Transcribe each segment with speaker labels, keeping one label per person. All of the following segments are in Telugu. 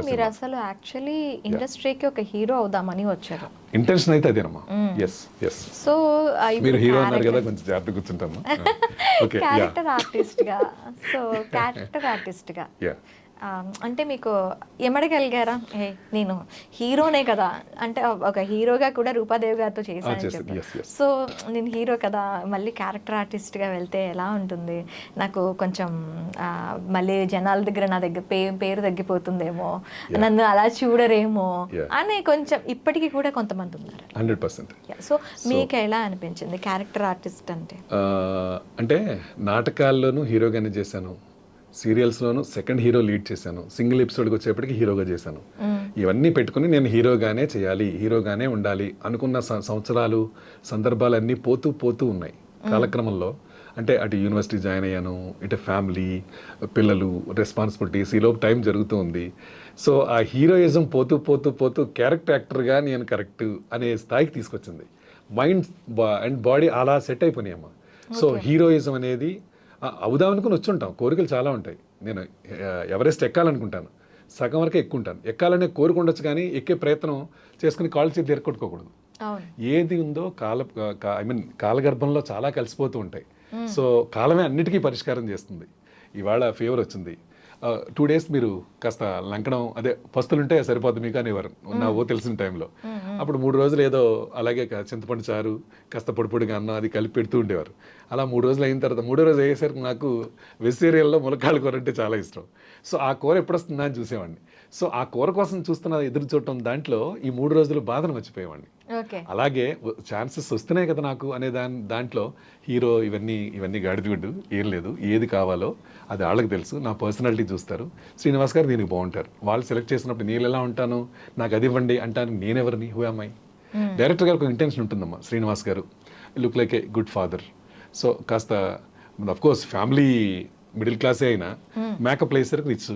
Speaker 1: మీరు అసలు యాక్చువల్లీ ఇండస్ట్రీకి ఒక హీరో అవుదామని వచ్చారు.
Speaker 2: ఇంటెన్షన్ అయితే అదేనమ్మా. Yes yes.
Speaker 1: సో
Speaker 2: మీరు హీరో అన్నారు కదా, కొంచెం జాగ్రత్త కూర్చుంటాము. ఓకే,
Speaker 1: క్యారెక్టర్ ఆర్టిస్ట్ గా, సో క్యారెక్టర్ ఆర్టిస్ట్ గా అంటే మీకు ఎమడగలిగారా నేను హీరోనే కదా, అంటే ఒక హీరోగా కూడా రూపాదేవి గారితో చేశానని చెప్పి, సో నేను హీరో కదా మళ్ళీ క్యారెక్టర్ ఆర్టిస్ట్గా వెళ్తే ఎలా ఉంటుంది, నాకు కొంచెం మళ్ళీ జనాల దగ్గర నా దగ్గర పేరు తగ్గిపోతుందేమో, నన్ను అలా చూడరేమో అని కొంచెం ఇప్పటికీ కూడా కొంతమంది ఉన్నారు.
Speaker 2: 100%.
Speaker 1: సో మీకు ఎలా అనిపించింది క్యారెక్టర్ ఆర్టిస్ట్ అంటే?
Speaker 2: అంటే నాటకాల్లోనూ హీరోగానే చేశాను, సీరియల్స్లోనూ సెకండ్ హీరో లీడ్ చేశాను, సింగిల్ ఎపిసోడ్కి వచ్చేప్పటికి హీరోగా చేశాను. ఇవన్నీ పెట్టుకుని నేను హీరోగానే చేయాలి, హీరోగానే ఉండాలి అనుకున్న సంవత్సరాలు సందర్భాలన్నీ పోతూ ఉన్నాయి కాలక్రమంలో. అంటే అటు యూనివర్సిటీ జాయిన్ అయ్యాను, ఇటు ఫ్యామిలీ, పిల్లలు, రెస్పాన్సిబిలిటీస్, ఈలోపు టైం జరుగుతూ ఉంది. సో ఆ హీరోయిజం పోతూ క్యారెక్టర్ యాక్టర్గా నేను కరెక్ట్ అనే స్థాయికి తీసుకొచ్చింది. మైండ్ అండ్ బాడీ అలా సెట్ అయిపోయినాయమ్మా. సో హీరోయిజం అనేది అవుదామనుకుని వచ్చుంటాం, కోరికలు చాలా ఉంటాయి. నేను ఎవరెస్ట్ ఎక్కాలనుకుంటాను, సగం వరకే ఎక్కుంటాను, ఎక్కాలనే కోరిక ఉండొచ్చు, కానీ ఎక్కే ప్రయత్నం చేసుకుని కాళ్ళు చేతి ఎరకొట్టుకోకూడదు. ఏది ఉందో కాలగర్భంలో చాలా కలిసిపోతూ ఉంటాయి. సో కాలమే అన్నిటికీ పరిష్కారం చేస్తుంది. ఇవాళ ఫీవర్ వచ్చింది, 2 days మీరు కాస్త లంకడం, అదే పస్తులుంటే సరిపోద్ది మీకు అనేవారు నా తెలిసిన టైంలో. అప్పుడు 3 రోజులు ఏదో అలాగే చింతపండు చారు, కాస్త పొడిగా అన్నం అది కలిపి పెడుతూ ఉండేవారు. అలా 3 రోజులు అయిన తర్వాత 3వ రోజు అయ్యేసరికి నాకు వెజిటేరియన్లో ములక్కాళ్ళ కూర అంటే చాలా ఇష్టం. సో ఆ కూర ఎప్పుడు వస్తుందా అని చూసేవాడిని. సో ఆ కూర కోసం చూస్తున్న ఎదురు చూడటం దాంట్లో ఈ 3 రోజులు బాధను మర్చిపోయేవాడిని. అలాగే ఛాన్సెస్ వస్తున్నాయి కదా నాకు అనే దాంట్లో హీరో ఇవన్నీ గాడిదిగుడ్డు, ఏం లేదు, ఏది కావాలో అది వాళ్ళకి తెలుసు, నా పర్సనాలిటీ చూస్తారు. శ్రీనివాస్ గారు దీనికి బాగుంటారు, వాళ్ళు సెలెక్ట్ చేసినప్పుడు నేను ఎలా ఉంటాను, నాకు అది ఇవ్వండి అంటాను, నేనెవరిని, హూ యామ్ ఐ. డైరెక్టర్ గారికి ఒక ఇంటెన్షన్ ఉంటుందమ్మా, శ్రీనివాస్ గారు look like a good father. So కాస్త అఫ్ కోర్స్ ఫ్యామిలీ మిడిల్ క్లాసే అయినా మేకప్ వేసరికి రిచ్.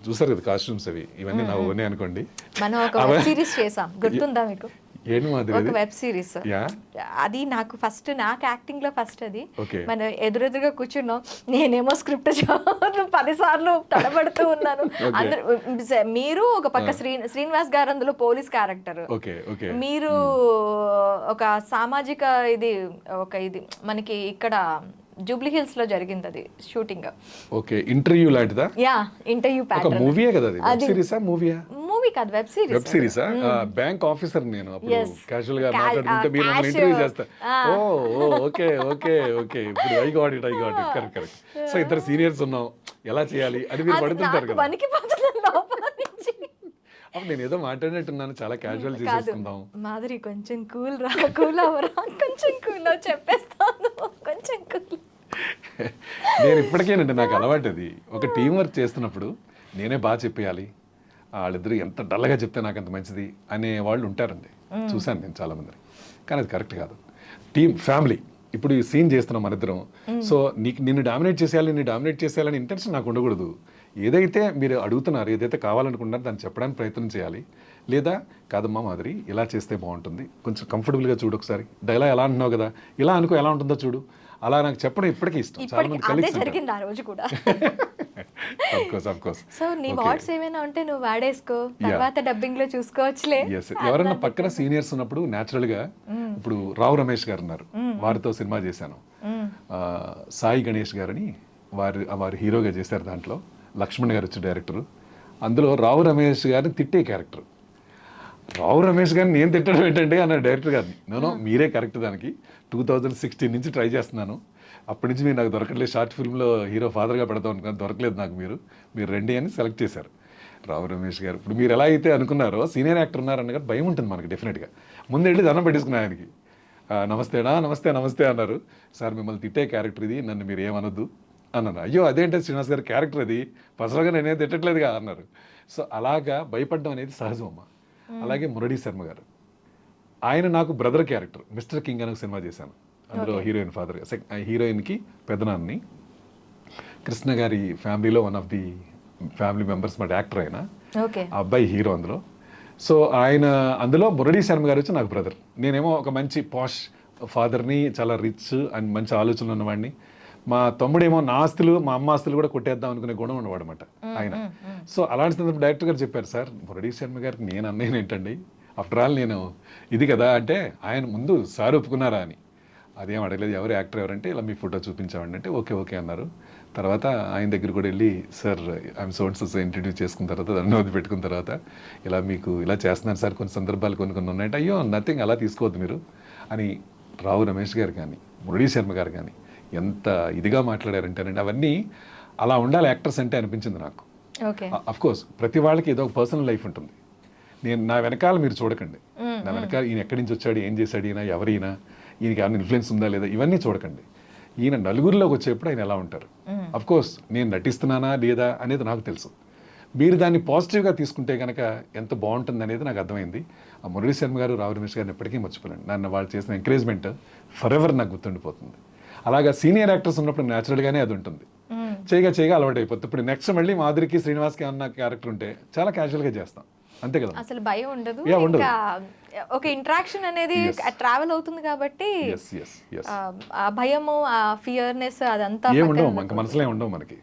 Speaker 2: చూసారు కదా కాస్ట్యూమ్స్ అవి, ఇవన్నీ నా ఓనే అనుకోండి.
Speaker 1: మనం ఒక వెబ్ సిరీస్ చేసాం, గుర్తుందా మీకు?
Speaker 2: ఏంటి మాదిరి
Speaker 1: ఒక వెబ్ సిరీస్, అది నాకు ఫస్ట్, నాకు యాక్టింగ్ లో ఫస్ట్ అది. మనం ఎదురెదురుగా కూర్చున్నాం, నేనేమో స్క్రిప్ట్ 10 సార్లు తడబడుతూ ఉన్నాను. మీరు ఒక పక్క శ్రీనివాస్ గారు అందులో పోలీస్ క్యారెక్టర్, మీరు ఒక సామాజిక ఇది మనకి ఇక్కడ జూబ్లీ హిల్స్ లో జరిగింది అది షూటింగ్.
Speaker 2: ఓకే, ఇంటర్వ్యూ లాంటిదా? Yeah,
Speaker 1: interview pattern.
Speaker 2: ఒక మూవీయే కదా అది? వెబ్ సిరీసా మూవీయా?
Speaker 1: మూవీ కాదు, వెబ్ సిరీస్.
Speaker 2: వెబ్ సిరీసా? బ్యాంక్ ఆఫీసర్ నేను అప్పుడు క్యాజువల్ గా మాట్లాడుకుంటే మీరు నన్ను ఇంటర్వ్యూ చేస్తారు. ఓకే ఇప్పుడు I got it correct. So ఇద్దరు సీనియర్స్ ఉన్నాం, ఎలా చేయాలి అది మీరు పడుతుంటారు కదా. అప్పుడు నేను ఏదో మాట్లాడినట్టున్నాను, చాలా క్యాజువల్ చేసేసుకుందాం.
Speaker 1: మాధురి కొంచెం కూల్ అవరా, కొంచెం కూల్ చెప్పేస్తాను, కొంచెం కూల్.
Speaker 2: నేను ఇప్పటికేనండి, నాకు అలవాటు అది. ఒక టీం వర్క్ చేస్తున్నప్పుడు నేనే బాగా చెప్పేయాలి, వాళ్ళిద్దరు ఎంత డల్గా చెప్తే నాకు అంత మంచిది అనే వాళ్ళు ఉంటారండి, చూశాను నేను చాలా మందిని. కానీ అది కరెక్ట్ కాదు. టీం, ఫ్యామిలీ, ఇప్పుడు ఈ సీన్ చేస్తున్నాం మన ఇద్దరం, సో నిన్ను డామినేట్ చేసేయాలని ఇంటెన్షన్ నాకు ఉండకూడదు. ఏదైతే మీరు అడుగుతున్నారు, ఏదైతే కావాలనుకుంటున్నారో దాన్ని చెప్పడానికి ప్రయత్నం చేయాలి. లేదా కాదమ్మా మాదిరి ఇలా చేస్తే బాగుంటుంది, కొంచెం కంఫర్టబుల్గా చూడు, ఒకసారి డైలాగ్ ఎలా అంటున్నావు కదా, ఇలా అనుకో, ఎలా ఉంటుందో చూడు, అలా నాకు చెప్పడం ఇప్పటికీ ఇష్టం. చాలా మంది
Speaker 1: కలిసి జరిగింది ఆ రోజు కూడా. సో నీ వర్డ్స్ ఏమైనా ఉంటే నువ్వు వాడేసుకో, తర్వాత డబ్బింగ్ లో చూసుకోవచ్చులే.
Speaker 2: ఎవరైనా పక్కన సీనియర్స్ ఉన్నప్పుడు న్యాచురల్ గా, ఇప్పుడు రావు రమేష్ గారు ఉన్నారు, వారితో సినిమా చేశాను. సాయి గణేష్ గారని వారు హీరోగా చేశారు. దాంట్లో లక్ష్మణ్ గారు వచ్చి డైరెక్టర్. అందులో రావు రమేష్ గారిని తిట్టే క్యారెక్టర్. రావు రమేష్ గారిని నేను తిట్టడం ఏంటంటే అన్న డైరెక్టర్ గారిని, నేను మీరే కరెక్ట్, దానికి 2016 నుంచి ట్రై చేస్తున్నాను, అప్పటి నుంచి మీరు నాకు దొరకట్లేదు, షార్ట్ ఫిల్మ్లో హీరో ఫాదర్గా పెడతాం అనుకున్నాను, దొరకలేదు నాకు, మీరు రండి అని సెలెక్ట్ చేశారు రావు రమేష్ గారు. ఇప్పుడు మీరు ఎలా అయితే అనుకున్నారో సీనియర్ యాక్టర్ ఉన్నారన్న కదా భయం ఉంటుంది మనకి డెఫినెట్గా. ముందు వెళ్ళి దండం పెట్టేసుకున్నా ఆయనకి, నమస్తే అన్నారు. సార్ మిమ్మల్ని తిట్టే క్యారెక్టర్ ఇది, నన్ను మీరు ఏమనొద్దు అన్నాను. అయ్యో అదేంటే శ్రీనివాస్ గారి క్యారెక్టర్ అది, పర్సనల్గా నేనే తిట్టట్లేదుగా అన్నారు. సో అలాగా భయపడడం అనేది సహజం అమ్మ. అలాగే మురళీ శర్మ గారు, ఆయన నాకు బ్రదర్ క్యారెక్టర్, మిస్టర్ కింగ్ అని ఒక సినిమా చేశాను. అందులో హీరోయిన్ ఫాదర్, హీరోయిన్కి పెద్దనాన్ని, కృష్ణ గారి ఫ్యామిలీలో one of the family members మాట యాక్టర్ ఆయన, ఆ అబ్బాయి హీరో అందులో. సో ఆయన అందులో మురళీ శర్మ గారు వచ్చి నాకు బ్రదర్, నేనేమో ఒక మంచి పాష్ ఫాదర్ని, చాలా రిచ్ అండ్ మంచి ఆలోచనలు ఉన్నవాడిని. మా తమ్ముడేమో నా ఆస్తులు మా అమ్మ ఆస్తులు కూడా కొట్టేద్దాం అనుకునే గుణం ఉన్నవాడు అనమాట ఆయన. సో అలాంటి సందర్భం డైరెక్టర్ గారు చెప్పారు, సార్ మురళీ శర్మ గారికి నేను అన్నయ్య ఏంటండి, ఆఫ్టర్ ఆల్ నేను ఇది కదా అంటే ఆయన ముందు సార్ ఒప్పుకున్నారా అని. అదేం అడగలేదు, ఎవరు యాక్టర్ ఎవరంటే ఇలా మీ ఫోటో చూపించామండి అంటే ఓకే ఓకే అన్నారు. తర్వాత ఆయన దగ్గర కూడా వెళ్ళి sir I'm so and so introduce చేసుకున్న తర్వాత ధన్యవాదాలు పెట్టుకున్న తర్వాత ఇలా మీకు ఇలా చేస్తున్నాను సార్, కొన్ని సందర్భాలు కొన్ని ఉన్నాయంటే అయ్యో నథింగ్ అలా తీసుకోవద్దు మీరు అని రావు రమేష్ గారు కానీ మురళీ శర్మ గారు కానీ ఎంత ఇదిగా మాట్లాడారంటేనండి, అవన్నీ అలా ఉండాలి యాక్టర్స్ అంటే అనిపించింది నాకు.
Speaker 1: ఓకే.
Speaker 2: అఫ్ కోర్స్ ప్రతి వాళ్ళకి ఏదో ఒక పర్సనల్ లైఫ్ ఉంటుంది. నేను నా వెనకాల మీరు చూడకండి, నా వెనకాల ఈయన ఎక్కడి నుంచి వచ్చాడు, ఏం చేశాడు, ఈయన ఎవరైనా, ఈయనకి ఏమైనా ఇన్ఫ్లుయెన్స్ ఉందా లేదా, ఇవన్నీ చూడకండి. ఈయన నలుగురిలోకి వచ్చేప్పుడు ఆయన ఎలా ఉంటారు. అఫ్ కోర్స్ నేను నటిస్తున్నానా లేదా అనేది నాకు తెలుసు. మీరు దాన్ని పాజిటివ్గా తీసుకుంటే కనుక ఎంత బాగుంటుంది అనేది నాకు అర్థమైంది. ఆ మురళీ శర్మ గారు రావు రమేష్ గారిని ఎప్పటికీ మర్చిపోలేండి. నన్ను వాళ్ళు చేసిన ఎంకరేజ్మెంట్ ఫర్ ఎవర్ నాకు గుర్తుండిపోతుంది. అలాగా సీనియర్ యాక్టర్స్ ఉన్నప్పుడు న్యాచురల్గానే అది ఉంటుంది, చేయగా చేయగా అలవాటు అయిపోతుంది. ఇప్పుడు నెక్స్ట్ మళ్ళీ మాధురికి శ్రీనివాస్కి అన్న క్యారెక్టర్ ఉంటే చాలా క్యాజువల్గా చేస్తాం, అంతే కదా.
Speaker 1: అసలు భయం ఉండదు,
Speaker 2: ఉండదు.
Speaker 1: ఇంకా ఒక ఇంటరాక్షన్ అనేది ట్రావెల్ అవుతుంది కాబట్టి
Speaker 2: Yes, yes, yes.
Speaker 1: ఆ భయము, ఆ ఫియర్నెస్ అదంతా
Speaker 2: ఏముండవు మనకి, మనసులో ఉండవు మనకి.